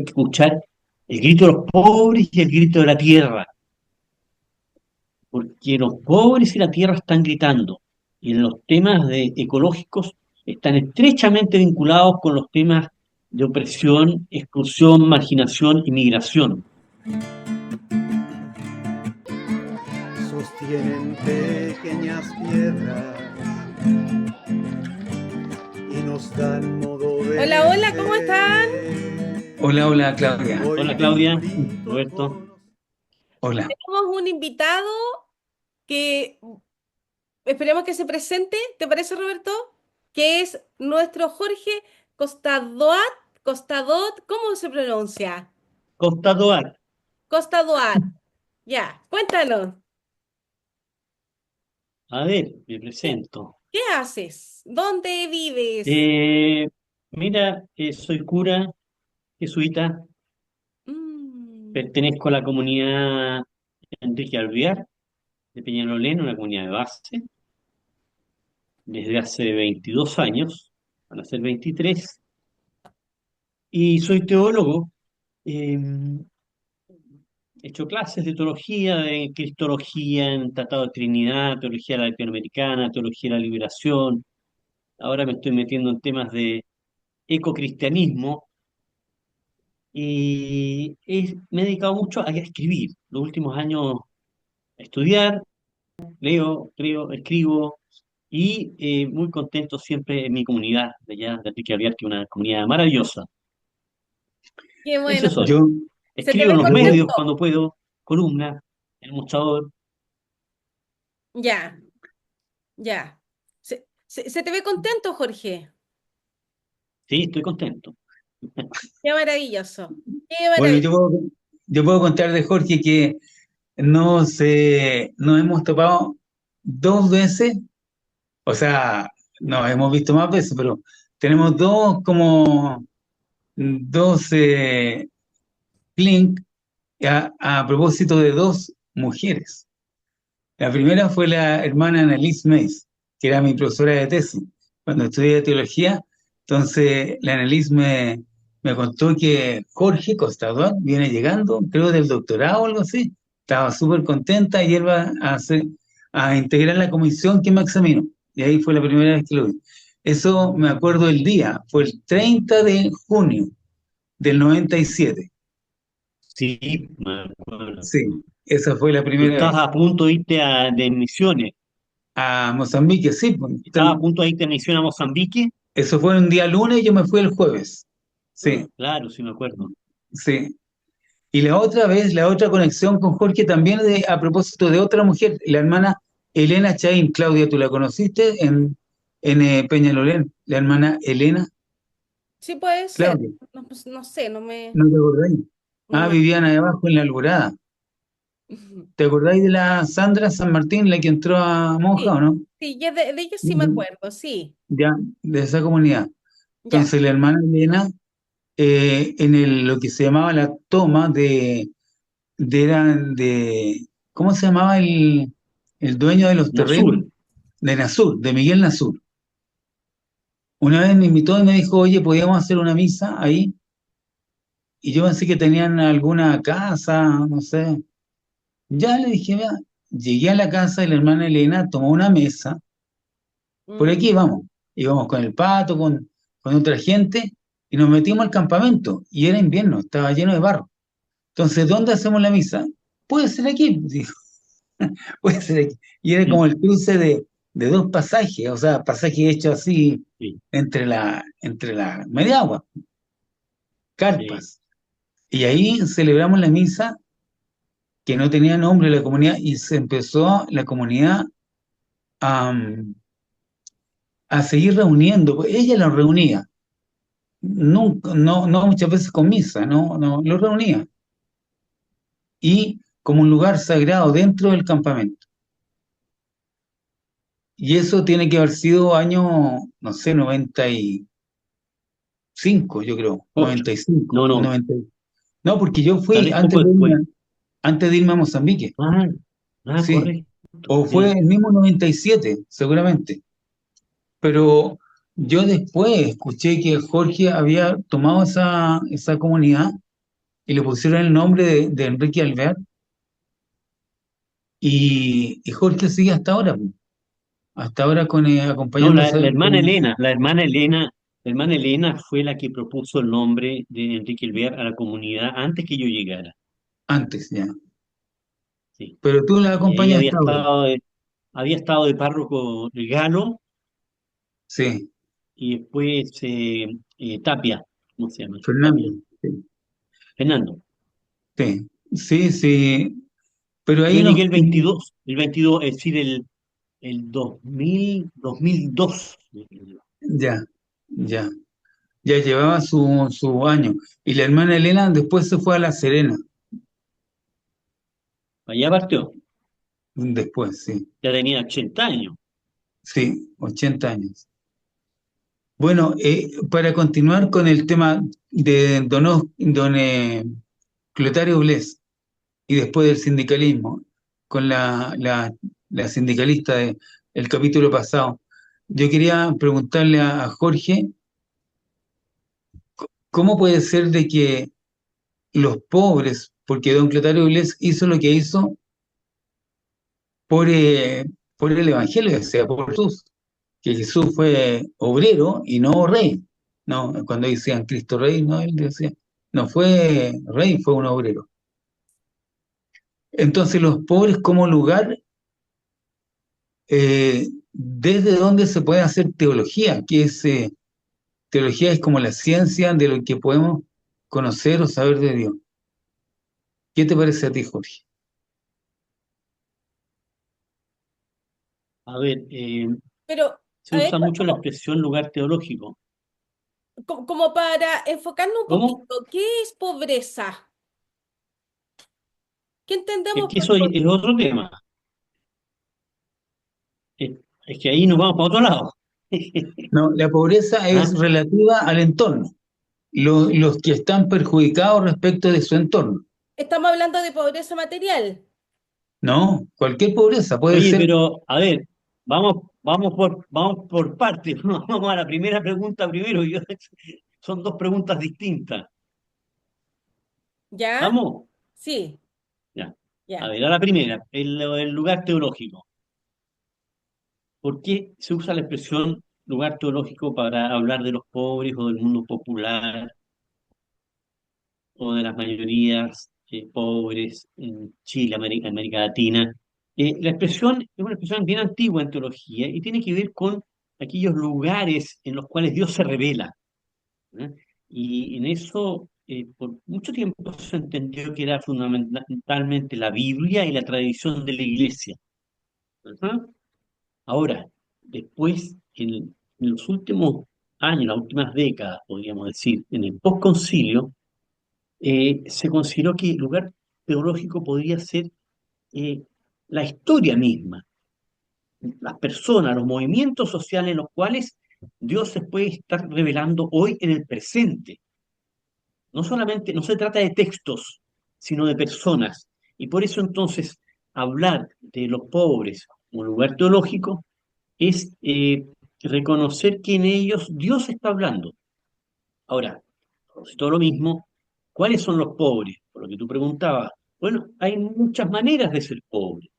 escuchar el grito de los pobres y el grito de la tierra, porque los pobres y la tierra están gritando, y los temas ecológicos están estrechamente vinculados con los temas de opresión, exclusión, marginación y migración. Sostienen pequeñas piedras y nos dan modo de Hola, hola, ¿cómo están? Hola, hola, Claudia. Hola Claudia, Roberto. Hola. Tenemos un invitado que esperemos que se presente, ¿te parece, Roberto? Que es nuestro Jorge Costadoat, Costadot, ¿cómo se pronuncia? Costa Doar. Costadoat. Ya, cuéntanos, A ver, me ¿qué, presento. qué haces? ¿Dónde vives? Eh, Mira, soy cura jesuita, Mm, pertenezco a la comunidad Enrique Alvear de Peñalolén, una comunidad de base, desde hace 22 años, van a ser 23, y soy teólogo. eh, He hecho clases de teología, de cristología, en Tratado de Trinidad, teología latinoamericana, teología de la liberación. Ahora me estoy metiendo en temas de ecocristianismo y me he dedicado mucho a escribir. Los últimos años a estudiar, leo, creo, escribo y muy contento siempre en mi comunidad de allá, de Enrique Alvear, que es una comunidad maravillosa. qué Ese bueno. soy. Yo, ¿Se te Escribo ve en los medios contento? cuando puedo, columnas, el mostrador. Ya, ya. ¿Se te ve contento, Jorge? Sí, estoy contento. Qué maravilloso. Qué bueno, maravilloso. yo puedo contar de Jorge que nos hemos topado dos veces, o sea, nos hemos visto más veces, pero tenemos dos link a propósito de dos mujeres. La primera fue la hermana Annalise Mays, que era mi profesora de tesis cuando estudié teología. Entonces, la Annalise me contó que Jorge Costador viene llegando, creo del doctorado o algo así. Estaba súper contenta y él va a integrar la comisión que me examinó. Y ahí fue la primera vez que lo vi. Eso me acuerdo el día, fue el 30 de junio del 97. Sí, me acuerdo. Sí, esa fue la Tú primera estabas vez. a punto de irte de misiones. A Mozambique, sí, pues, Estabas a punto de irte de misión a Mozambique. eso fue un día lunes y yo me fui el jueves. Sí, Claro, sí me acuerdo. sí. Y la otra vez, la otra conexión con Jorge también a propósito de otra mujer, la hermana Elena Chaín. Claudia, ¿tú la conociste en Peñalolén? La hermana Elena, Sí puede ser. Claudia, No, pues, no sé, no me, ¿no te acordáis? no Ah, me. vivían ahí abajo en la Alborada. ¿Te acordáis de la Sandra San Martín, la que entró a monja Sí, o no? sí, ya de ellos sí me acuerdo, sí. Ya, de esa comunidad. Ya. Entonces la hermana Elena, lo que se llamaba la toma ¿cómo se llamaba el dueño de los Nasur. terrenos? De Nasur, de Miguel Nasur. Una vez me invitó y me dijo, oye, ¿podíamos hacer una misa ahí? Y yo pensé que tenían alguna casa, no sé. Ya le dije, vea, llegué a la casa y la hermana Elena tomó una mesa, por Mm, aquí vamos. Íbamos con el pato, con otra gente, y nos metimos al campamento. Y era invierno, estaba lleno de barro. Entonces, ¿dónde hacemos la misa? Puede ser aquí, dijo. Puede ser aquí. Y era como el cruce de dos pasajes, o sea, pasajes hechos así Sí, entre la media agua, sí. carpas. Y ahí celebramos la misa que no tenía nombre la comunidad y se empezó la comunidad a, a seguir reuniendo. Pues ella los reunía, nunca, no muchas veces con misa, no, los reunía. Y como un lugar sagrado dentro del campamento. Y eso tiene que haber sido año, no sé, 95 yo creo, Ocho. 95 No, o no, 90. No, porque yo tal fui vez poco después. antes de irme a Mozambique, Ah, sí. correcto. O fue Sí. el mismo 97 seguramente. Pero yo después escuché que Jorge había tomado esa comunidad y le pusieron el nombre de Enrique Alvear, y Jorge sigue hasta ahora con, No, acompañándose. la hermana Elena fue la que propuso el nombre de Enrique Alvear a la comunidad antes que yo llegara. Antes ya. Sí. Pero tú la Y ahí acompañas hasta ahora. había estado de párroco el Galo Sí, y después Tapia, ¿cómo se llama? Fernando. Tapia. Sí, Fernando. sí, sí, sí. Pero Yo ahí llegué nos... el 22, es decir, el 2002. Ya, ya. Ya llevaba su año. Y la hermana Elena después se fue a La Serena. Allá partió, Después, sí. ya tenía 80 años. Sí, 80 años. Bueno, para continuar con el tema de Clotario Blest y después del sindicalismo, con la sindicalista del capítulo pasado, yo quería preguntarle a Jorge, ¿cómo puede ser de que los pobres, porque don Clotario Blest hizo lo que hizo por, por el Evangelio, o sea, por Jesús, que Jesús fue obrero y no rey. No, cuando decían Cristo Rey, no, él decía, no fue rey, fue un obrero. Entonces, los pobres como lugar, desde donde se puede hacer teología, que es, teología es como la ciencia de lo que podemos conocer o saber de Dios. ¿Qué te parece a ti, Jorge? A ver, Pero, se a ver, usa mucho la expresión lugar teológico. como para enfocarnos un ¿Cómo? poquito, ¿qué es pobreza? ¿Qué Es entendemos que por eso es pobreza? otro tema. Es, es que ahí nos vamos para otro lado. No, la pobreza es ¿Ah? relativa al entorno, los que están perjudicados respecto de su entorno. Estamos hablando de pobreza material. No, cualquier pobreza puede Oye, ser, pero a ver, vamos por partes. Vamos a la primera pregunta primero. Son dos preguntas distintas. ¿Ya? ¿Vamos? Sí, Ya. A ya. ver, a la primera, el lugar teológico. ¿Por qué se usa la expresión lugar teológico para hablar de los pobres o del mundo popular o de las mayorías pobres en Chile, América Latina? La expresión es una expresión bien antigua en teología y tiene que ver con aquellos lugares en los cuales Dios se revela. ¿Eh? Y en eso, por mucho tiempo se entendió que era fundamentalmente la Biblia y la tradición de la iglesia. Ajá. Ahora, después, en los últimos años, las últimas décadas, podríamos decir, en el postconcilio, se consideró que el lugar teológico podría ser eh, la historia misma, las personas, los movimientos sociales en los cuales Dios se puede estar revelando hoy en el presente. No solamente, no se trata de textos, sino de personas. Y por eso entonces hablar de los pobres como lugar teológico es reconocer que en ellos Dios está hablando. Ahora, todo lo mismo, ¿cuáles son los pobres? Por lo que tú preguntabas. Bueno, hay muchas maneras de ser pobre.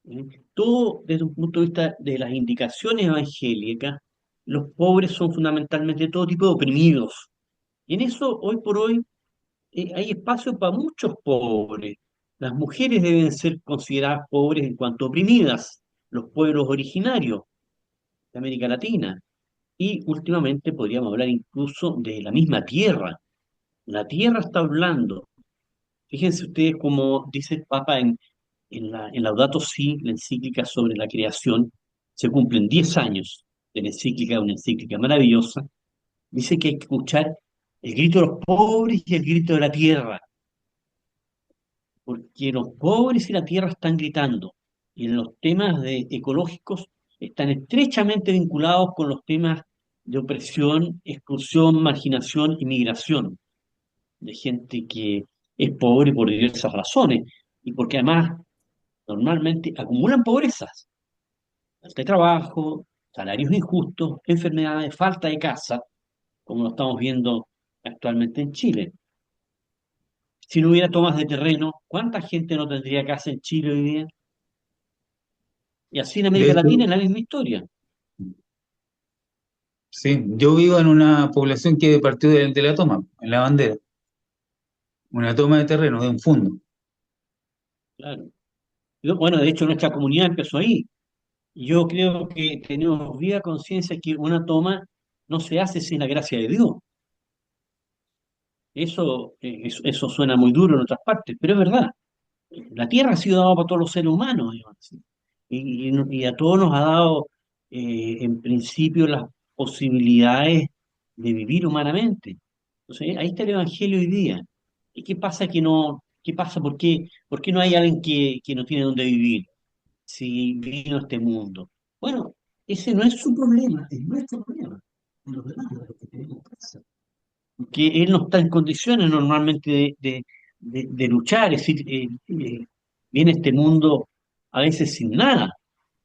¿Eh? Todo desde un punto de vista de las indicaciones evangélicas, los pobres son fundamentalmente todo tipo de oprimidos. Y en eso, hoy por hoy, hay espacio para muchos pobres. Las mujeres deben ser consideradas pobres en cuanto oprimidas, los pueblos originarios de América Latina. Y últimamente podríamos hablar incluso de la misma tierra. La tierra está hablando. Fíjense ustedes como dice el Papa en Laudato Si, la encíclica sobre la creación, se cumplen 10 años de la encíclica, una encíclica maravillosa. Dice que hay que escuchar el grito de los pobres y el grito de la tierra, porque los pobres y la tierra están gritando. Y en los temas ecológicos están estrechamente vinculados con los temas de opresión, exclusión, marginación y migración, de gente que es pobre por diversas razones y porque además normalmente acumulan pobrezas, falta de trabajo, salarios injustos, enfermedades, falta de casa, como lo estamos viendo actualmente en Chile. Si no hubiera tomas de terreno, ¿cuánta gente no tendría casa en Chile hoy día? Y así en De América hecho, Latina es la misma historia. sí, yo vivo en una población que partió de la toma, en la bandera, una toma de terreno, de un fondo. Claro. Bueno, de hecho nuestra comunidad empezó ahí. Yo creo que tenemos viva conciencia que una toma no se hace sin la gracia de Dios. Eso suena muy duro en otras partes, pero es verdad. La tierra ha sido dada para todos los seres humanos, digamos así. Y a todos nos ha dado, en principio, las posibilidades de vivir humanamente. Entonces, ahí está el Evangelio hoy día. ¿Y qué pasa que no, qué pasa? Por qué no hay alguien que no tiene dónde vivir si vino a este mundo? Bueno, ese no es su problema, es nuestro problema. Los demás, los que tenemos casa, que él no está en condiciones normalmente de luchar, es decir, viene a este mundo a veces sin nada,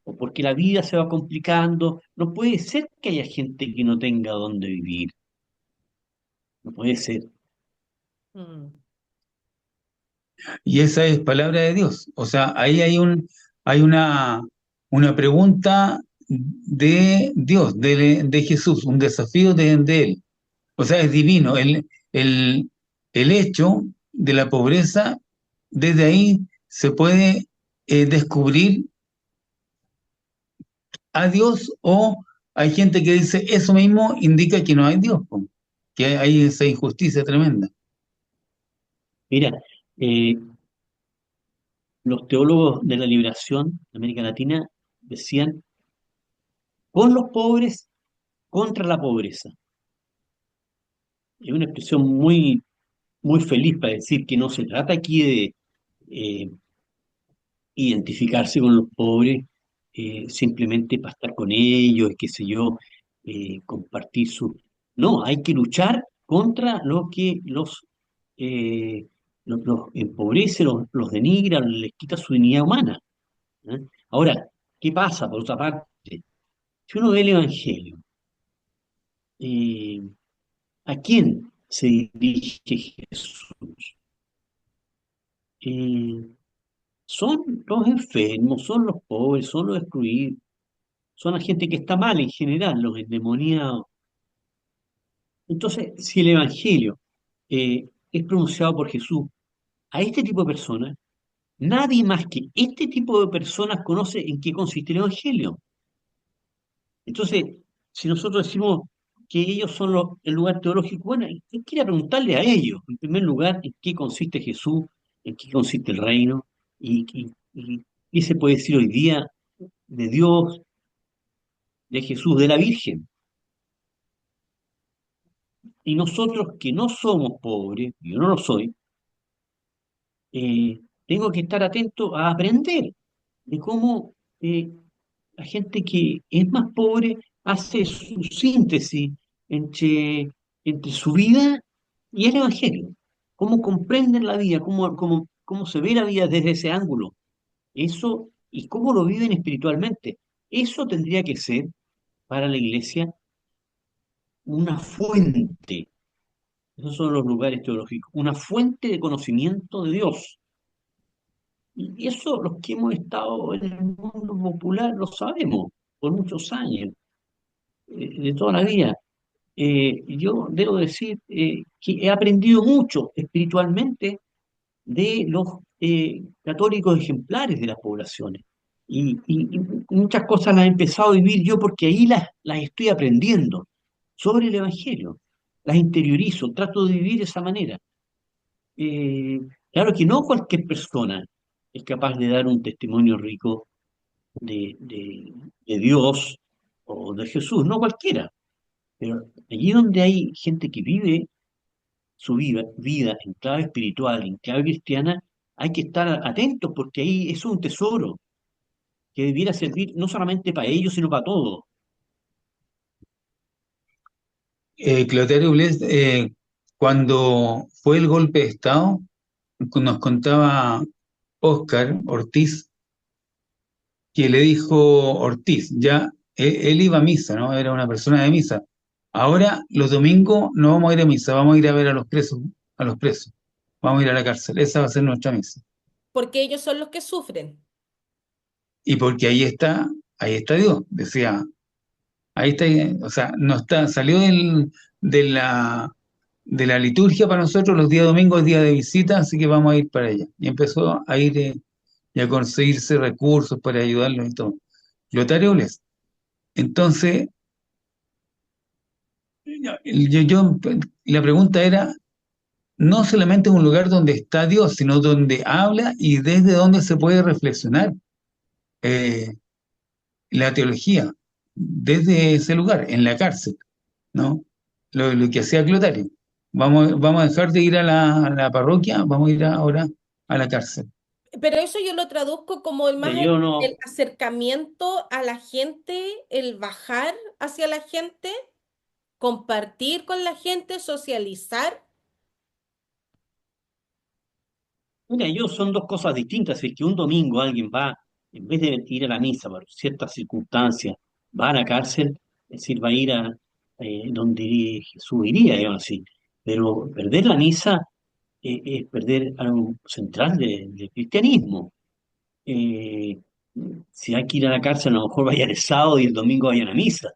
o porque la vida se va complicando. No puede ser que haya gente que no tenga dónde vivir, no puede ser. Mm. Y esa es palabra de Dios. O sea, ahí hay una pregunta de Dios, de Jesús, un desafío de Él. O sea, es divino. El, el hecho de la pobreza, desde ahí se puede descubrir a Dios, o hay gente que dice eso mismo indica que no hay Dios, po, que hay esa injusticia tremenda. Mira, eh, los teólogos de la liberación de América Latina decían, con los pobres contra la pobreza. Es una expresión muy feliz para decir que no se trata aquí de eh, identificarse con los pobres, simplemente para estar con ellos, qué sé yo, compartir su... No, hay que luchar contra lo que eh, los empobrece, los denigra, les quita su dignidad humana. ¿Eh? Ahora, ¿qué pasa por otra parte? Si uno ve el Evangelio, eh, ¿a quién se dirige Jesús? Eh, Son los enfermos, son los pobres, son los excluidos, son la gente que está mal en general, los endemoniados. Entonces, si el Evangelio es pronunciado por Jesús a este tipo de personas, nadie más que este tipo de personas conoce en qué consiste el Evangelio. Entonces, si nosotros decimos que ellos son el lugar teológico, bueno, hay que ir a preguntarle a ellos, en primer lugar, en qué consiste Jesús, en qué consiste el reino, y qué se puede decir hoy día de Dios, de Jesús, de la Virgen. Y nosotros que no somos pobres, yo no lo soy, tengo que estar atento a aprender de cómo la gente que es más pobre hace su síntesis entre, entre su vida y el Evangelio. Cómo comprenden la vida, cómo se ve la vida desde ese ángulo. Eso, y cómo lo viven espiritualmente. Eso tendría que ser para la iglesia una fuente. Esos son los lugares teológicos, una fuente de conocimiento de Dios. Y eso los que hemos estado en el mundo popular lo sabemos por muchos años, de toda la vida. Yo debo decir que he aprendido mucho espiritualmente de los católicos ejemplares de las poblaciones. Y muchas cosas las he empezado a vivir yo porque ahí las estoy aprendiendo sobre el Evangelio. Las interiorizo, trato de vivir de esa manera. Eh, claro que no cualquier persona es capaz de dar un testimonio rico de Dios o de Jesús, no cualquiera, pero allí donde hay gente que vive su vida en clave espiritual, en clave cristiana, hay que estar atentos porque ahí es un tesoro que debiera servir no solamente para ellos, sino para todos. Clotario Blest, cuando fue el golpe de Estado, nos contaba Óscar Ortiz, que le dijo Ortiz, ya él iba a misa, ¿no? Era una persona de misa. Ahora, los domingos no vamos a ir a misa, vamos a ir a ver a los presos, a los presos. vamos a ir a la cárcel. Esa va a ser nuestra misa. porque ellos son los que sufren. Y porque ahí está Dios, decía, ahí está, o sea, no está, salió de de la liturgia para nosotros, los días domingos es día de visita, así que vamos a ir para allá. Y empezó a ir y a conseguirse recursos para ayudarlos y todo. Lotario Bles. Entonces, la pregunta era, no solamente un lugar donde está Dios, sino donde habla y desde donde se puede reflexionar eh, la teología, desde ese lugar, en la cárcel, ¿no? Lo que hacía Clotario. Vamos a dejar de ir a a la parroquia, vamos a ir ahora a la cárcel. Pero eso yo lo traduzco como Mira, el yo no, acercamiento a la gente, el bajar hacia la gente, compartir con la gente, socializar. mira, yo son dos cosas distintas. Es que un domingo alguien va, en vez de ir a la misa por ciertas circunstancias, va a la cárcel, es decir, va a ir a donde Jesús iría, digamos así. Pero perder la misa es perder algo central del cristianismo. Eh, si hay que ir a la cárcel, a lo mejor vayan el sábado y el domingo vayan a misa.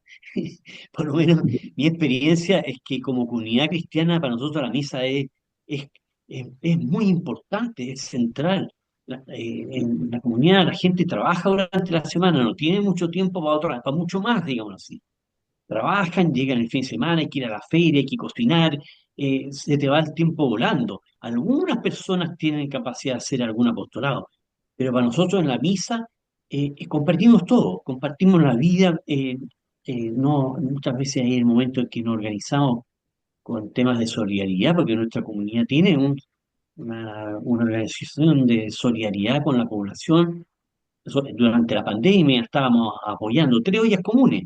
Por lo menos mi experiencia es que como comunidad cristiana para nosotros la misa es, es muy importante, es central. En la comunidad la gente trabaja durante la semana, no tiene mucho tiempo para mucho más, digamos así. Trabajan, llegan el fin de semana, hay que ir a la feria, hay que cocinar, se te va el tiempo volando. Algunas personas tienen capacidad de hacer algún apostolado, pero para nosotros en la misa compartimos todo, compartimos la vida. No, muchas veces hay el momento en que nos organizamos con temas de solidaridad, porque nuestra comunidad tiene una organización de solidaridad con la población. Durante la pandemia estábamos apoyando 3 ollas comunes,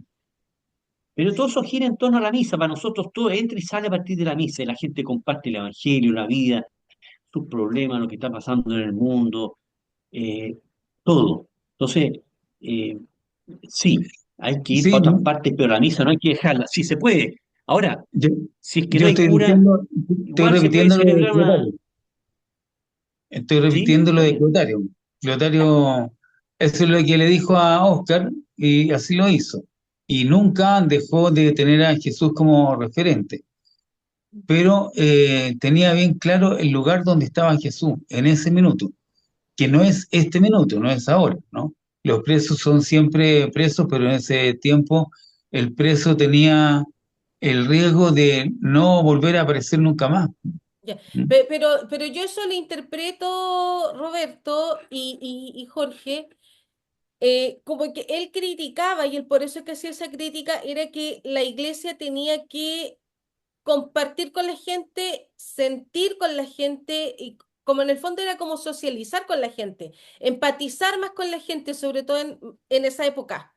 pero todo eso gira en torno a la misa. Para nosotros todo entra y sale a partir de la misa. Y la gente comparte el evangelio, la vida, sus problemas, lo que está pasando en el mundo, eh, todo. Entonces, eh, sí, hay que ir Sí, para otras partes, pero la misa no hay que dejarla. Sí se puede. Ahora, yo, si es que no yo hay cura, estoy igual se puede repitiendo lo de celebrar una... Clotario. Estoy Sí, repitiendo lo está de bien. Clotario. Clotario, eso es lo que le dijo a Oscar y así lo hizo. Y nunca dejó de tener a Jesús como referente, pero tenía bien claro el lugar donde estaba Jesús en ese minuto, que no es este minuto, no es ahora, ¿no? Los presos son siempre presos, pero en ese tiempo el preso tenía el riesgo de no volver a aparecer nunca más. Ya. ¿Mm? Pero yo eso lo interpreto, Roberto y Jorge, como que él criticaba, y él por eso es que hacía esa crítica, era que la iglesia tenía que compartir con la gente, sentir con la gente, y como en el fondo era como socializar con la gente, empatizar más con la gente, sobre todo en esa época.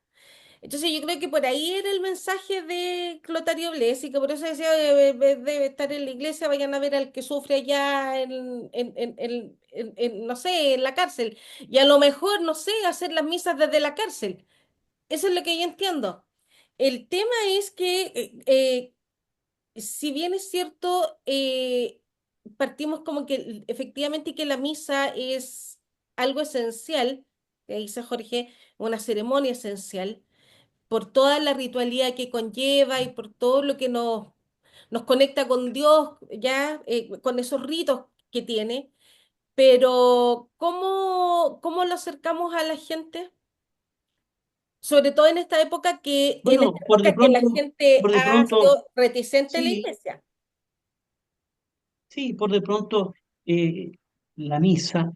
Entonces yo creo que por ahí era el mensaje de Clotario Blest y que por eso decía, debe estar en la iglesia, vayan a ver al que sufre allá no sé, en la cárcel. Y a lo mejor, no sé, hacer las misas desde la cárcel. Eso es lo que yo entiendo. El tema es que, si bien es cierto, partimos como que efectivamente que la misa es algo esencial, que dice Jorge, una ceremonia esencial por toda la ritualidad que conlleva y por todo lo que nos conecta con Dios, ya con esos ritos que tiene, pero ¿cómo lo acercamos a la gente? Sobre todo en esta época Bueno, que la gente por de ha pronto, sido reticente a la sí, iglesia. sí, por de pronto la misa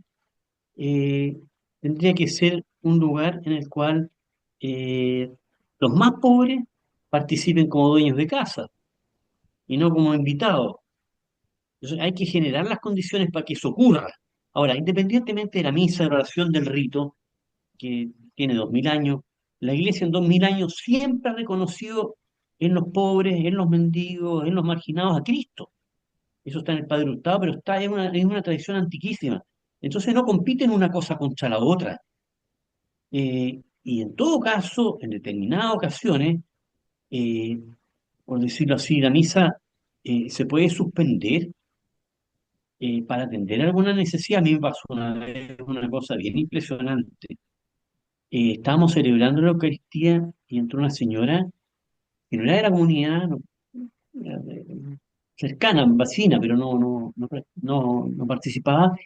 eh, tendría que ser un lugar en el cual eh, los más pobres participen como dueños de casa y no como invitados. Entonces hay que generar las condiciones para que eso ocurra. Ahora, independientemente de la misa, de la oración, del rito, que tiene 2000 años, la iglesia en 2000 años siempre ha reconocido en los pobres, en los mendigos, en los marginados a Cristo. Eso está en el Padre Hurtado, pero está en una tradición antiquísima. Entonces no compiten una cosa contra la otra. Y en todo caso, en determinadas ocasiones, eh, por decirlo así, la misa se puede suspender para atender alguna necesidad. A mí me pasó una vez una cosa bien impresionante. Estábamos celebrando la Eucaristía y entró una señora que no era de la comunidad, era cercana, vecina, pero no participaba.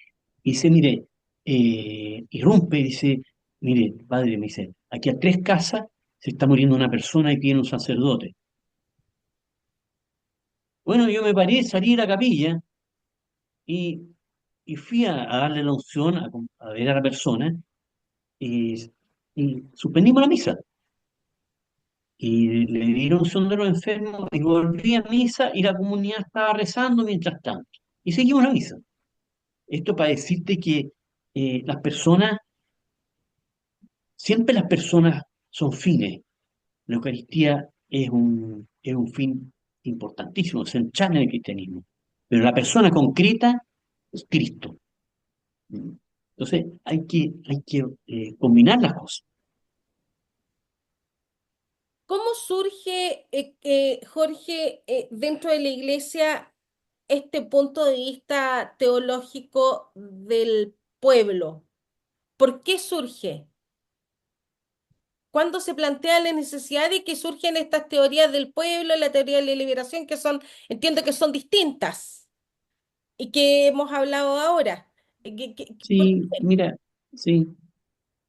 Y dice, mire, irrumpe y dice, mire, padre, me dice, aquí a 3 casas se está muriendo una persona y tiene un sacerdote. Bueno, yo me paré, salí de la capilla y, y fui a darle la unción, a ver a la persona y, y suspendimos la misa. Y le dieron unción de los enfermos y volví a misa y la comunidad estaba rezando mientras tanto. Y seguimos la misa. Esto para decirte que las personas, siempre las personas son fines. La Eucaristía es un fin importantísimo, central en el cristianismo. Pero la persona concreta es Cristo. Entonces hay que combinar las cosas. ¿Cómo surge, Jorge, dentro de la iglesia este punto de vista teológico del pueblo? ¿Por qué surge? ¿Cuándo se plantea la necesidad de que surgen estas teorías del pueblo, la teoría de la liberación, que son, entiendo que son distintas y que hemos hablado ahora? ¿Por Sí, qué? mira, sí.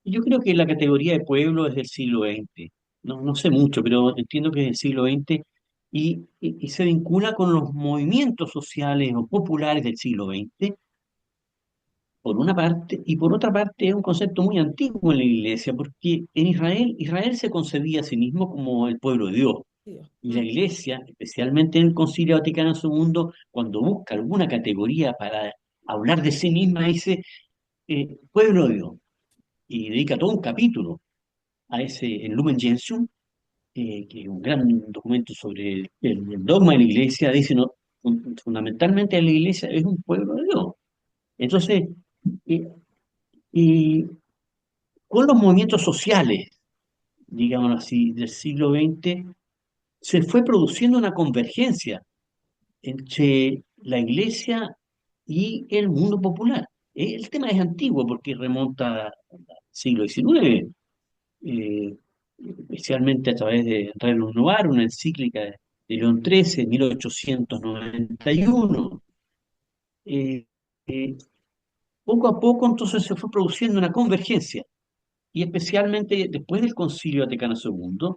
Yo creo que la categoría de pueblo es del siglo XX. No sé mucho, pero entiendo que es del siglo XX y se vincula con los movimientos sociales o populares del siglo XX, por una parte, y por otra parte es un concepto muy antiguo en la iglesia, porque en Israel se concebía a sí mismo como el pueblo de Dios. Dios. Y la iglesia, especialmente en el Concilio Vaticano II, cuando busca alguna categoría para hablar de sí misma, dice pueblo de Dios. Y dedica todo un capítulo a ese, en Lumen Gentium, que es un gran documento sobre el dogma de la iglesia, dice, no, fundamentalmente la iglesia es un pueblo de Dios. Entonces, eh, y con los movimientos sociales, digamos así, del siglo XX, se fue produciendo una convergencia entre la iglesia y el mundo popular. El tema es antiguo porque remonta al siglo XIX, eh, especialmente a través de Rerum Novarum, una encíclica de León XIII, 1891. Eh, eh, Poco a poco entonces se fue produciendo una convergencia, y especialmente después del Concilio Vaticano II,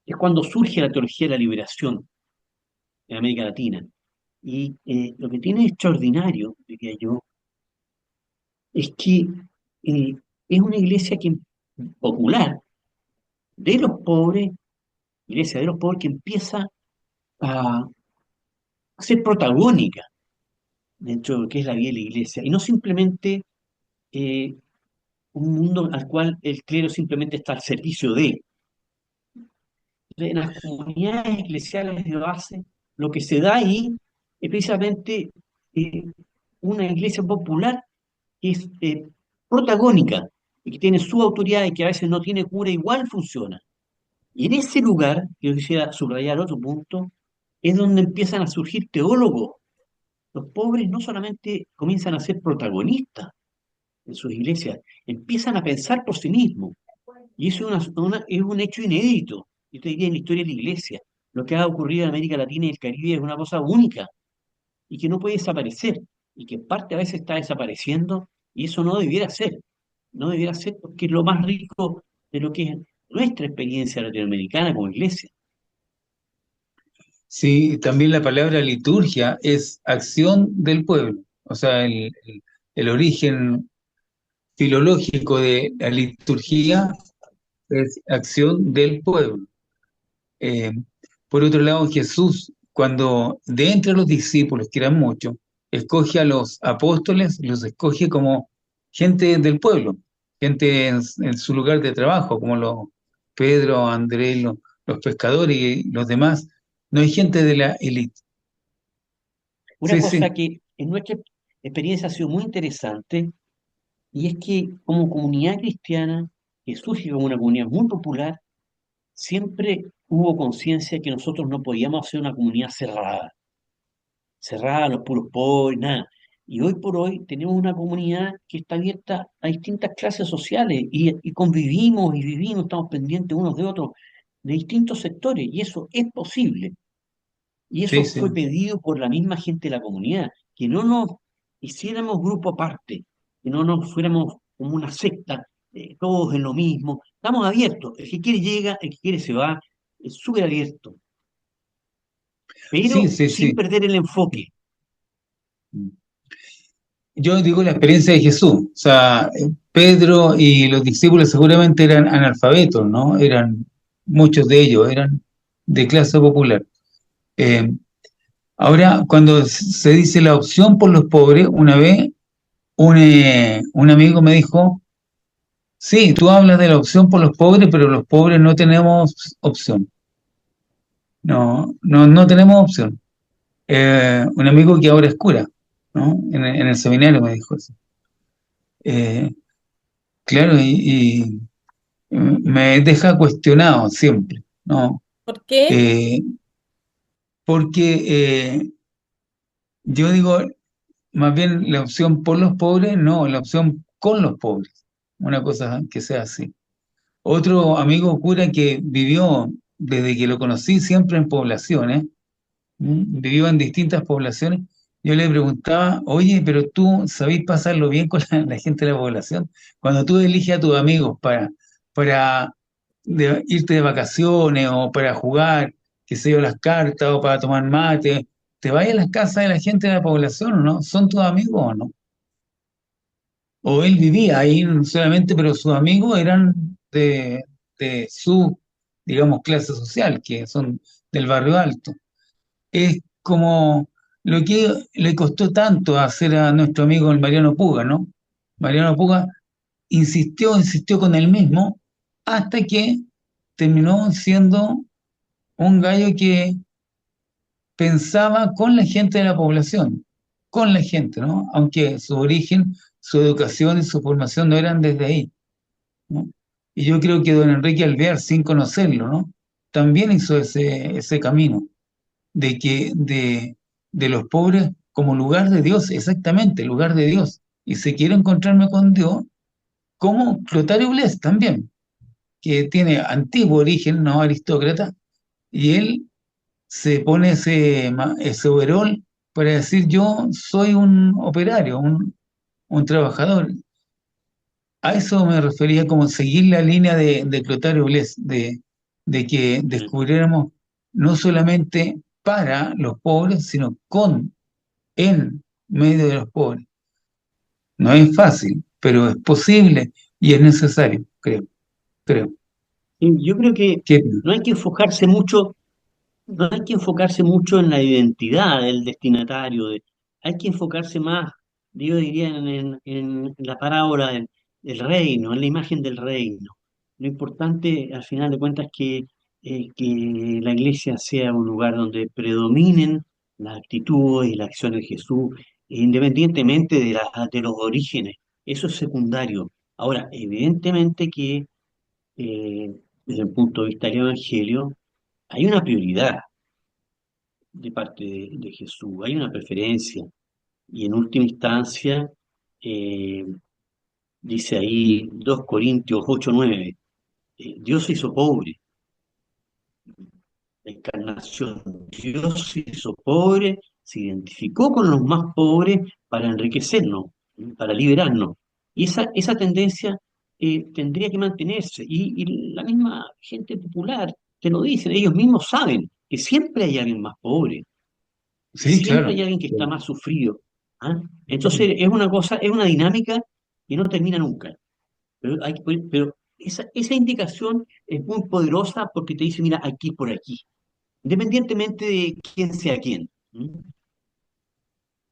es cuando surge la teología de la liberación en América Latina. Y lo que tiene de extraordinario, diría yo, es que es una iglesia popular, de los pobres, iglesia de los pobres, que empieza a ser protagónica dentro de lo que es la vida de la iglesia, y no simplemente eh, un mundo al cual el clero simplemente está al servicio de. En las comunidades eclesiales de base, lo que se da ahí es precisamente eh, una iglesia popular que es protagónica y que tiene su autoridad y que a veces no tiene cura, igual funciona. Y en ese lugar, que yo quisiera subrayar otro punto, es donde empiezan a surgir teólogos. Los pobres no solamente comienzan a ser protagonistas en sus iglesias, empiezan a pensar por sí mismos. Y eso es un hecho inédito, yo te diría, en la historia de la iglesia. Lo que ha ocurrido en América Latina y el Caribe es una cosa única y que no puede desaparecer, y que en parte a veces está desapareciendo, y eso no debiera ser. No debiera ser porque es lo más rico de lo que es nuestra experiencia latinoamericana como iglesia. Sí, también la palabra liturgia es acción del pueblo. O sea, el origen filológico de la liturgia es acción del pueblo. Eh, por otro lado, Jesús, cuando de entre los discípulos, que eran muchos, escoge a los apóstoles, los escoge como gente del pueblo, gente en su lugar de trabajo, como los Pedro, Andrés, los pescadores y los demás. No hay gente de la élite. Una Sí, cosa sí. que en nuestra experiencia ha sido muy interesante, y es que como comunidad cristiana, que surge como una comunidad muy popular, siempre hubo conciencia de que nosotros no podíamos ser una comunidad cerrada. cerrada a los puros pobres, nada. Y hoy por hoy tenemos una comunidad que está abierta a distintas clases sociales y convivimos y vivimos, estamos pendientes unos de otros, de distintos sectores, y eso es posible. Y Sí, eso sí. fue pedido por la misma gente de la comunidad, que no nos hiciéramos grupo aparte, que no nos fuéramos como una secta, todos en lo mismo. Estamos abiertos, el que quiere llega, el que quiere se va, es súper abierto, Sí, pero sí, sin sí. perder el enfoque. Yo digo la experiencia de Jesús. O sea, Pedro y los discípulos seguramente eran analfabetos, ¿no? Eran, muchos de ellos eran de clase popular. Eh, Ahora, cuando se dice la opción por los pobres, una vez un amigo me dijo, sí, tú hablas de la opción por los pobres, pero los pobres no tenemos opción. No, no, no tenemos opción. Un amigo que ahora es cura, ¿no? En el seminario me dijo eso. Eh, claro, y me deja cuestionado siempre, ¿no? ¿Por qué? Eh, porque yo digo, más bien la opción por los pobres, no, la opción con los pobres. Una cosa que sea así. Otro amigo cura que vivió desde que lo conocí siempre en poblaciones, vivió en distintas poblaciones. Yo le preguntaba, oye, pero tú sabés pasarlo bien con la gente de la población. Cuando tú eliges a tus amigos para irte de vacaciones o para jugar, qué sé yo, las cartas o para tomar mate, ¿te vas a las casas de la gente de la población o no? ¿Son tus amigos o no? O él vivía ahí solamente, pero sus amigos eran de su, digamos, clase social, que son del barrio alto. Es como lo que le costó tanto hacer a nuestro amigo el Mariano Puga, ¿no? Mariano Puga insistió con él mismo hasta que terminó siendo un gallo que pensaba con la gente de la población, con la gente, ¿no? Aunque su origen, su educación y su formación no eran desde ahí, ¿no? Y yo creo que don Enrique Alvear, sin conocerlo, ¿no? También hizo ese camino de los pobres como lugar de Dios, exactamente, lugar de Dios. Y si quiero encontrarme con Dios, como Clotario Blest también, que tiene antiguo origen, no aristócrata, y él se pone ese overol para decir yo soy un operario, un trabajador. A eso me refería como seguir la línea de Clotario Blest, de que Mm. descubriéramos no solamente para los pobres, sino en medio de los pobres. No es fácil, pero es posible y es necesario, creo. Y yo creo que ¿Qué? no hay que enfocarse mucho, no hay que enfocarse mucho en la identidad del destinatario, hay que enfocarse más, yo diría, en la parábola del reino, en la imagen del reino. Lo importante, al final de cuentas, es que la iglesia sea un lugar donde predominen las actitudes y las acciones de Jesús, independientemente de los orígenes. Eso es secundario. Ahora, evidentemente que desde el punto de vista del Evangelio, hay una prioridad de parte de Jesús, hay una preferencia. Y en última instancia, eh, dice ahí 2 Corintios 8:9, Dios se hizo pobre, la encarnación, Dios se hizo pobre, se identificó con los más pobres para enriquecernos, para liberarnos. Y esa tendencia tendría que mantenerse. Y la misma gente popular te lo dicen, ellos mismos saben que siempre hay alguien más pobre, que Sí, siempre claro. hay alguien que está más sufrido. ¿Ah? Entonces es una cosa, es una dinámica que no termina nunca. Pero esa indicación es muy poderosa porque te dice, mira, aquí por aquí, independientemente de quién sea quién. ¿Mm?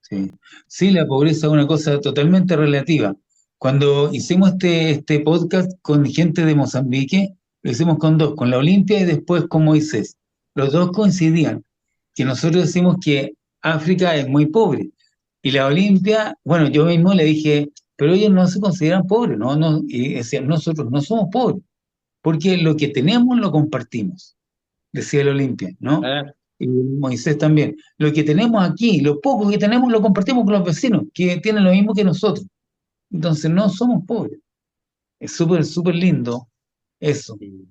Sí. Sí, la pobreza es una cosa totalmente relativa. Cuando hicimos este podcast con gente de Mozambique, lo hicimos con dos, con la Olimpia y después con Moisés. Los dos coincidían, que nosotros decimos que África es muy pobre. Y la Olimpia, bueno, yo mismo le dije, pero ellos no se consideran pobres, ¿no? No, y decían, nosotros no somos pobres, porque lo que tenemos lo compartimos, decía la Olimpia, ¿no? Ah, y Moisés también. Lo que tenemos aquí, lo poco que tenemos, lo compartimos con los vecinos, que tienen lo mismo que nosotros. Entonces no somos pobres. Es súper, súper lindo eso. Eh,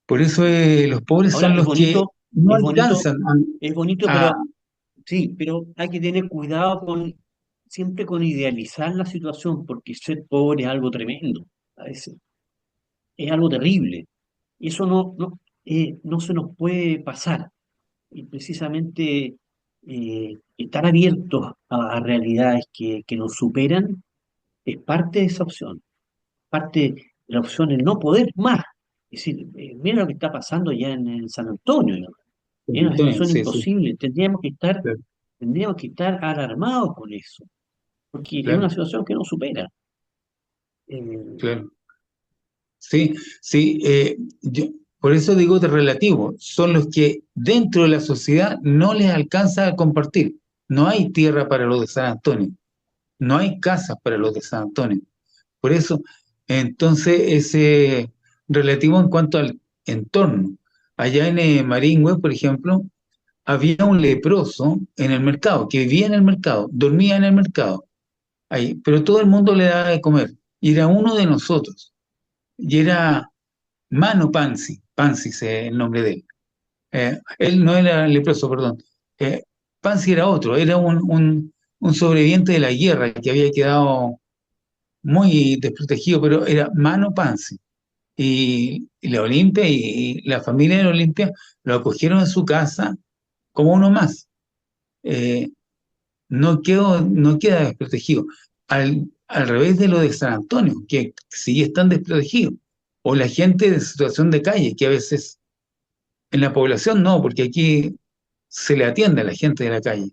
Por eso los pobres Ahora, son los que no es bonito, alcanzan es bonito, a, pero sí, pero hay que tener cuidado siempre con idealizar la situación, porque ser pobre es algo tremendo, a veces, es algo terrible. Y eso no se nos puede pasar. Y precisamente estar abiertos a realidades que nos superan es parte de esa opción, parte de la opción el no poder más. Es decir, mira lo que está pasando ya en San Antonio, ¿no? Es una Antonio, situación sí, sí, imposible. claro, Tendríamos que estar alarmados con eso, porque es una claro, situación que nos supera. Eh, claro. Sí, sí, por eso digo de relativo, son los que dentro de la sociedad no les alcanza a compartir. No hay tierra para los de San Antonio, no hay casas para los de San Antonio. Por eso, entonces, ese relativo en cuanto al entorno. Allá en Maringüe, por ejemplo, había un leproso en el mercado, que vivía en el mercado, dormía en el mercado, ahí, pero todo el mundo le daba de comer, y era uno de nosotros, y era Mano Panzi, Panzi es el nombre de él. Él no era leproso, perdón. Eh, Panzi era otro, era un sobreviviente de la guerra que había quedado muy desprotegido, pero era Mano Panzi. Y la Olimpia y la familia de la Olimpia lo acogieron en su casa como uno más. Eh, no queda desprotegido. Al revés de lo de San Antonio, que sí están desprotegidos. O la gente de situación de calle, que a veces en la población no, porque aquí se le atiende a la gente de la calle.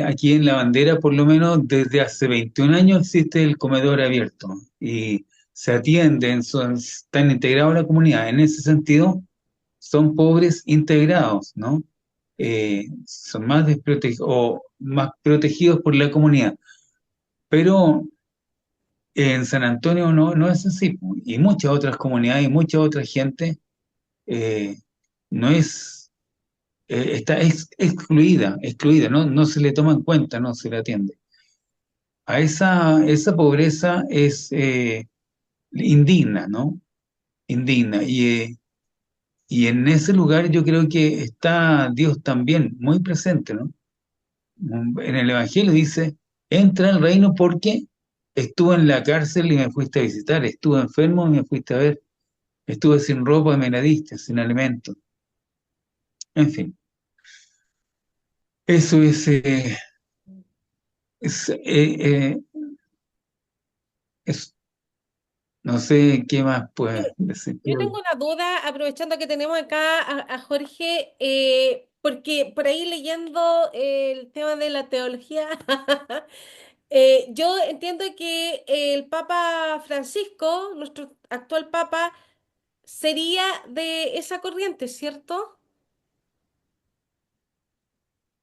Aquí en La Bandera, por lo menos desde hace 21 años, existe el comedor abierto y se atienden, están integrados a la comunidad. En ese sentido, son pobres integrados, ¿no? Son más desprotegidos o más protegidos por la comunidad. Pero en San Antonio no es así, po, y muchas otras comunidades y mucha otra gente eh, no es, está excluida, no se le toma en cuenta, no se le atiende. Esa pobreza es indigna, ¿no? Indigna. Y en ese lugar yo creo que está Dios también muy presente, ¿no? En el Evangelio dice, entra al reino porque estuve en la cárcel y me fuiste a visitar, estuve enfermo y me fuiste a ver, estuve sin ropa y me la diste, sin alimento. En fin, eso es, eh, eh, es- no sé qué más Yo, puedes decir. yo tengo una duda, aprovechando que tenemos acá a Jorge, porque por ahí leyendo el tema de la teología, yo entiendo que el Papa Francisco, nuestro actual Papa, sería de esa corriente, ¿cierto?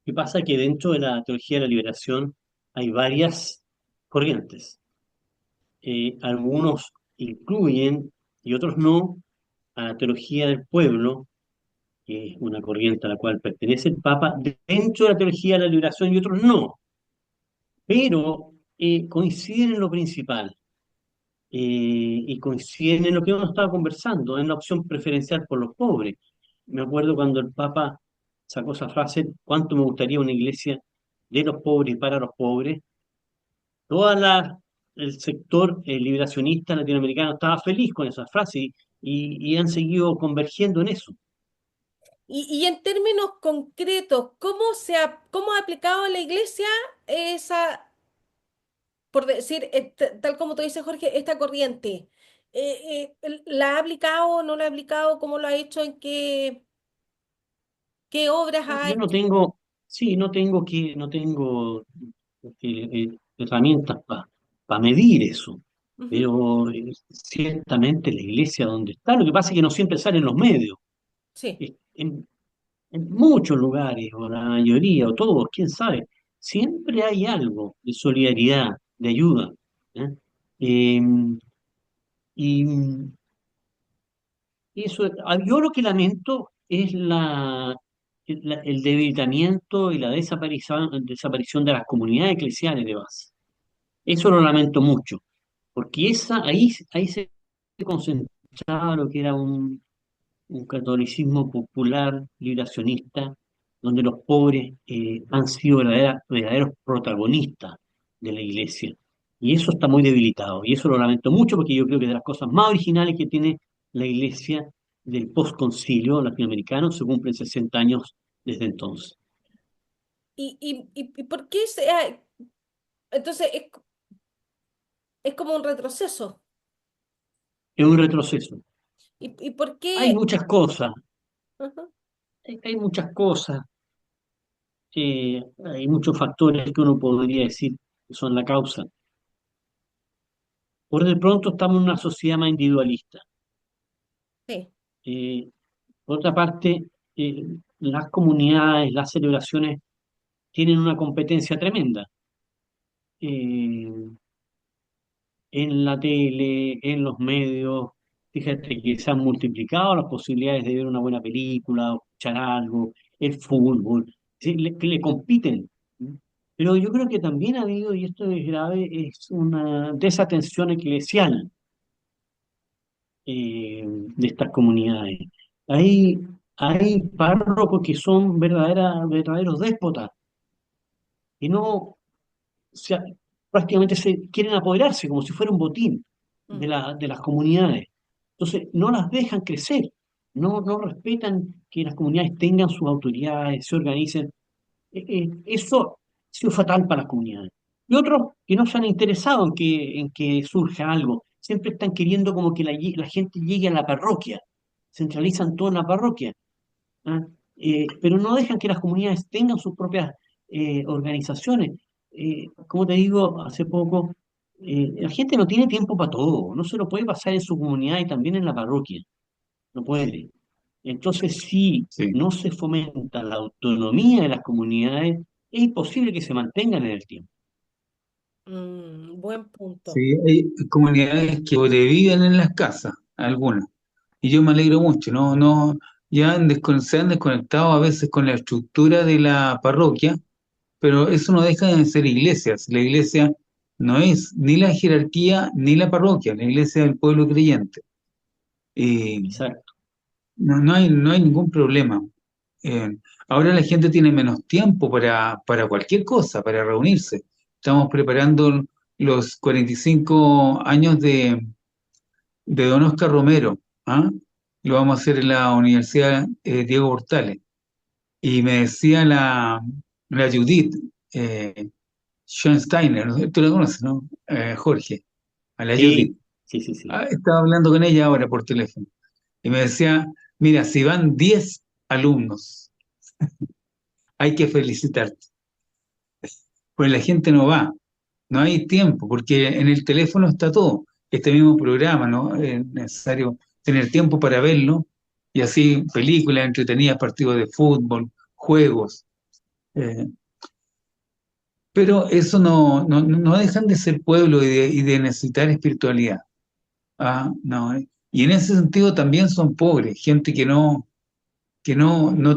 ¿Qué pasa? Que dentro de la teología de la liberación hay varias corrientes. Algunos incluyen y otros no a la teología del pueblo, que es una corriente a la cual pertenece el Papa, dentro de la teología de la liberación y otros no, pero coinciden en lo principal y coinciden en lo que hemos estado conversando, en la opción preferencial por los pobres. Me acuerdo cuando el Papa sacó esa frase, ¿cuánto me gustaría una iglesia de los pobres y para los pobres? El sector liberacionista latinoamericano estaba feliz con esa frase y han seguido convergiendo en eso. Y en términos concretos, ¿cómo ha aplicado la Iglesia esa, por decir, tal como tú dices, Jorge, esta corriente? ¿La ha aplicado, no la ha aplicado? ¿Cómo lo ha hecho? ¿En qué obras ha Yo no hecho? tengo, sí, no tengo herramientas para medir eso, Ujú. pero ciertamente la iglesia donde está, lo que pasa es que no siempre sale en los medios. Sí. En, en muchos lugares, o la mayoría, o todos, quién sabe, siempre hay algo de solidaridad, de ayuda. ¿Eh? Eh, y yo lo que lamento es el debilitamiento y la desaparición de las comunidades eclesiales de base. Eso lo lamento mucho, porque ahí se concentraba lo que era un catolicismo popular, liberacionista, donde los pobres han sido verdaderos protagonistas de la iglesia. Y eso está muy debilitado. Y eso lo lamento mucho porque yo creo que de las cosas más originales que tiene la iglesia del postconcilio latinoamericano se cumplen 60 años desde entonces. ¿Y por qué entonces es como un retroceso? Es un retroceso. ¿Y por Hay qué? muchas cosas, Ajá. hay muchas cosas, hay muchos factores que uno podría decir que son la causa. Por de pronto estamos en una sociedad más individualista. Sí. Eh, por otra parte, eh, las comunidades, las celebraciones tienen una competencia tremenda. Eh, en la tele, en los medios, fíjate que se han multiplicado las posibilidades de ver una buena película, o escuchar algo, el fútbol, ¿sí? Que le compiten. ¿Sí? Pero yo creo que también ha habido, y esto es grave, es una desatención eclesial de estas comunidades. Hay, hay párrocos que son verdaderos déspotas, que no se- prácticamente se quieren apoderarse como si fuera un botín Mm, de las comunidades. Entonces, no las dejan crecer, no respetan que las comunidades tengan sus autoridades, se organicen. Eso ha sido fatal para las comunidades. Y otros que no se han interesado en que surja algo, siempre están queriendo como que la gente llegue a la parroquia, centralizan todo en la parroquia. ¿Ah? Pero no dejan que las comunidades tengan sus propias organizaciones. Como te digo, hace poco, la gente no tiene tiempo para todo, no se lo puede pasar en su comunidad y también en la parroquia, no puede. Entonces, si Sí, no se fomenta la autonomía de las comunidades, es imposible que se mantengan en el tiempo. buen punto. sí, hay comunidades que sobreviven en las casas, algunas. Y yo me alegro mucho, ya se han desconectado a veces con la estructura de la parroquia, pero eso no deja de ser iglesias. La iglesia no es ni la jerarquía ni la parroquia, la iglesia es el pueblo creyente. Y Exacto. no hay ningún problema. Eh, Ahora la gente tiene menos tiempo para cualquier cosa, para reunirse. Estamos preparando los 45 años de don Oscar Romero, ¿ah? Lo vamos a hacer en la Universidad Diego Portales. Y me decía la Judith Schoensteiner, ¿no? Tú la conoces, ¿no? Jorge, a la Sí, Judith. sí, sí, sí. Estaba hablando con ella ahora por teléfono. Y me decía, mira, si van 10 alumnos, hay que felicitarte. Pues la gente no va, no hay tiempo, porque en el teléfono está todo, este mismo programa, ¿no? Es necesario tener tiempo para verlo, y así películas entretenidas, partidos de fútbol, juegos. eh, pero eso no dejan de ser pueblo y de necesitar espiritualidad. Ah, no, y en ese sentido también son pobres, gente no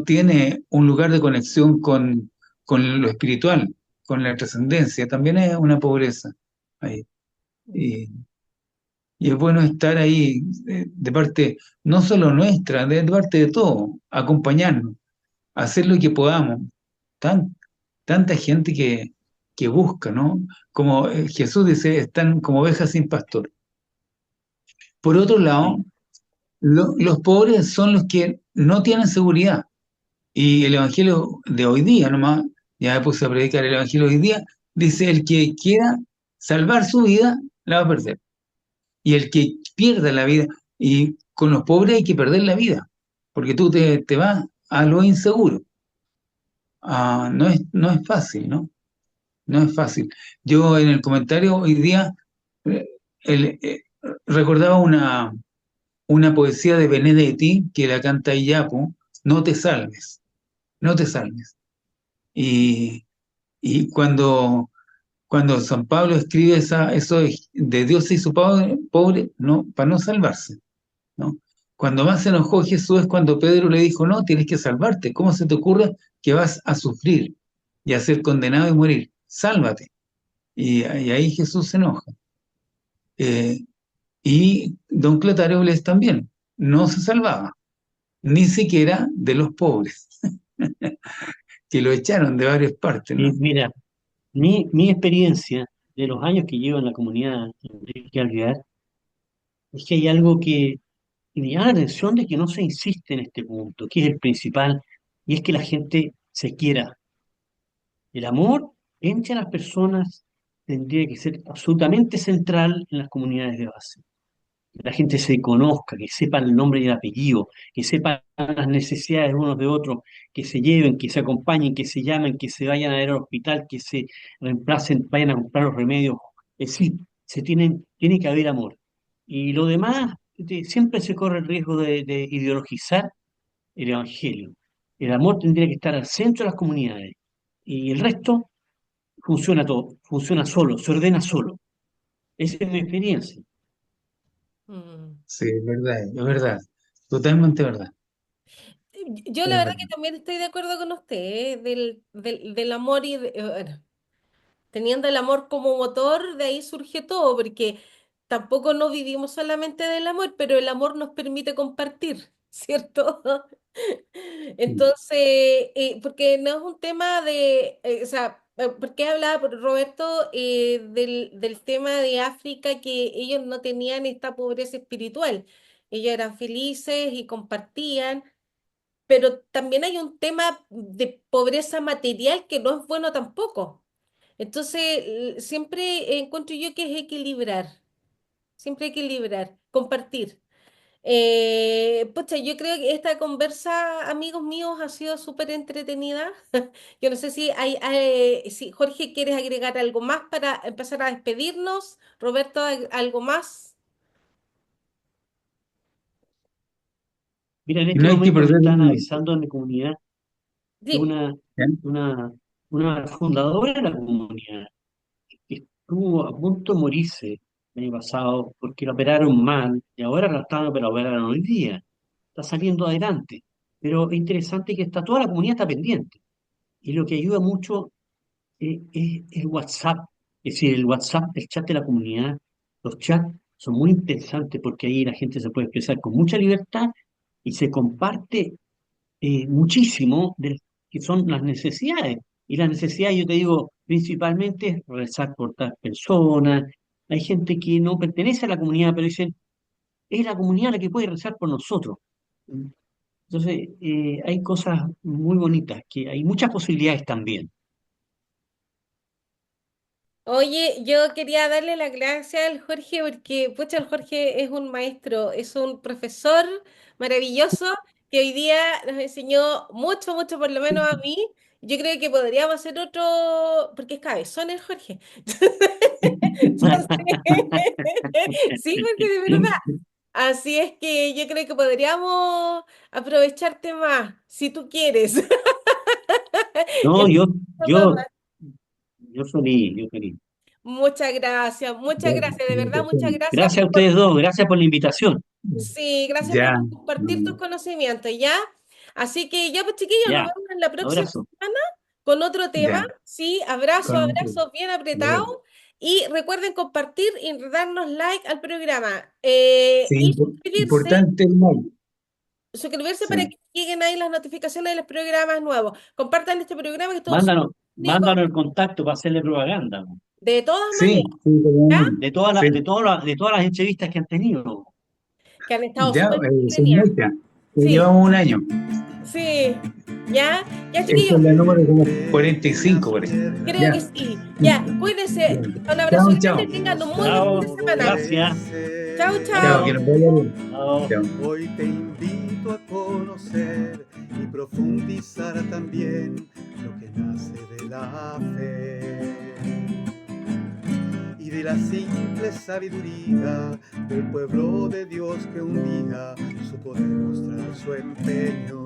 tiene un lugar de conexión con lo espiritual, con la trascendencia, también es una pobreza ahí. Y, y es bueno estar ahí de parte, no solo nuestra, de parte de todo, acompañarnos, hacer lo que podamos. Tan, Tanta gente que busca, ¿no? Como Jesús dice, están como ovejas sin pastor. Por otro lado, Sí, los pobres son los que no tienen seguridad. Y el Evangelio de hoy día, nomás, ya me puse a predicar el Evangelio de hoy día, dice, el que quiera salvar su vida, la va a perder. Y el que pierda la vida, y con los pobres hay que perder la vida, porque tú te vas a lo inseguro. No es fácil, ¿no? No es fácil. Yo en el comentario hoy día eh, recordaba una poesía de Benedetti que la canta Iyapu, no te salves, no te salves. Y, y cuando San Pablo escribe eso de Dios y su pobre, no, para no salvarse, ¿no? Cuando más se enojó Jesús es cuando Pedro le dijo, no, tienes que salvarte. ¿Cómo se te ocurre que vas a sufrir y a ser condenado y morir? Sálvate. Y ahí Jesús se enoja. Eh, y don Clotario Blest también no se salvaba, ni siquiera de los pobres, que lo echaron de varias partes, Y ¿no? mira, mi experiencia de los años que llevo en la comunidad Enrique Alvear es que hay algo que me llama la atención de que no se insiste en este punto, que es el principal, y es que la gente se quiera. El amor entre las personas tendría que ser absolutamente central en las comunidades de base. Que la gente se conozca, que sepan el nombre y el apellido, que sepan las necesidades unos de otros, que se lleven, que se acompañen, que se llamen, que se vayan a ver al hospital, que se reemplacen, vayan a comprar los remedios. Es decir, tiene que haber amor. Y lo demás, siempre se corre el riesgo de ideologizar el evangelio. El amor tendría que estar al centro de las comunidades. Y el resto funciona todo, funciona solo, se ordena solo. Esa es mi experiencia. Mm. Sí, es verdad, totalmente verdad. Yo la Es verdad verdad. que también estoy de acuerdo con usted, del amor bueno, teniendo el amor como motor, de ahí surge todo, porque tampoco no vivimos solamente del amor, pero el amor nos permite compartir, ¿cierto? Sí. Entonces, porque no es un tema de, o sea, porque hablaba Roberto del tema de África, que ellos no tenían esta pobreza espiritual, ellos eran felices y compartían, pero también hay un tema de pobreza material que no es bueno tampoco. Entonces, siempre encuentro yo que es equilibrar, siempre equilibrar, compartir. Pucha, yo creo que esta conversa, amigos míos, ha sido súper entretenida. Yo no sé si Jorge quieres agregar algo más para empezar a despedirnos. Roberto, algo más. Mira, en Y este no hay que momento me perder el están norte. avisando en mi comunidad que Dime. una, una fundadora de la comunidad que estuvo a punto de morirse el año pasado porque la operaron mal y ahora la están, pero la operaron hoy día. Está saliendo adelante. Pero es interesante que toda la comunidad está pendiente. Y lo que ayuda mucho es el WhatsApp. Es decir, el WhatsApp, el chat de la comunidad, los chats son muy interesantes porque ahí la gente se puede expresar con mucha libertad y se comparte muchísimo de que son las necesidades. Y las necesidades, yo te digo, principalmente es rezar por otras personas. Hay gente que no pertenece a la comunidad, pero dicen, es la comunidad la que puede rezar por nosotros. Entonces, hay cosas muy bonitas, que hay muchas posibilidades también. Oye, yo quería darle las gracias al Jorge porque, pucha, el Jorge es un maestro, es un profesor maravilloso que hoy día nos enseñó mucho, mucho, por lo menos a mí. Yo creo que podríamos hacer otro, porque es cabezón el Jorge. Entonces, sí, porque de verdad. Así es que yo creo que podríamos aprovecharte más, si tú quieres. No, En- yo feliz, yo feliz. muchas gracias, de verdad, muchas gracias Gracias a ustedes dos, gracias por la invitación. sí, gracias Ya, por compartir tus conocimientos, ¿ya? Así que ya, pues chiquillos, nos Ya, vemos en la próxima abrazo. semana con otro tema, ya, ¿sí? Abrazo, con- abrazo bien apretado. ya. Y recuerden compartir y darnos like al programa. Sí, Y suscribirse importante el mail. suscribirse para Sí, que lleguen ahí las notificaciones de los programas nuevos. Compartan este programa que es todo súper Mándanos, rico. mándanos el contacto para hacerle propaganda, po, De todas sí, maneras, sí, ¿ya? sí. de todas las entrevistas que han tenido. Que han estado Ya, súper son entretenidas. muchas. Ya Sí, llevamos un año. sí. ¿Ya? Ya, Esta chiquillos, es la número como Pequeñas 45, parece. creo que piedras sí. Ya, Ya. cuídense. Un abrazo Chao, grande chao. y y tengan un nos muy buen dan fin Chao, de modo semana. de gracias. Chao, ser. Chao, que chao. nos vaya bien. Chao. Chao. Hoy te invito a conocer y profundizar también lo que nace de la fe y de la simple sabiduría del pueblo de Dios que un día supo demostrar su empeño.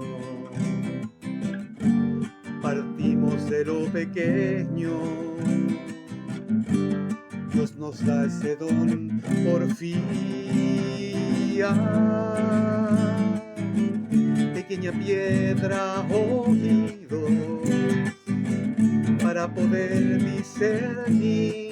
Partimos de lo pequeño, Dios nos da ese don, porfía. Pequeña piedra, oído, para poder discernir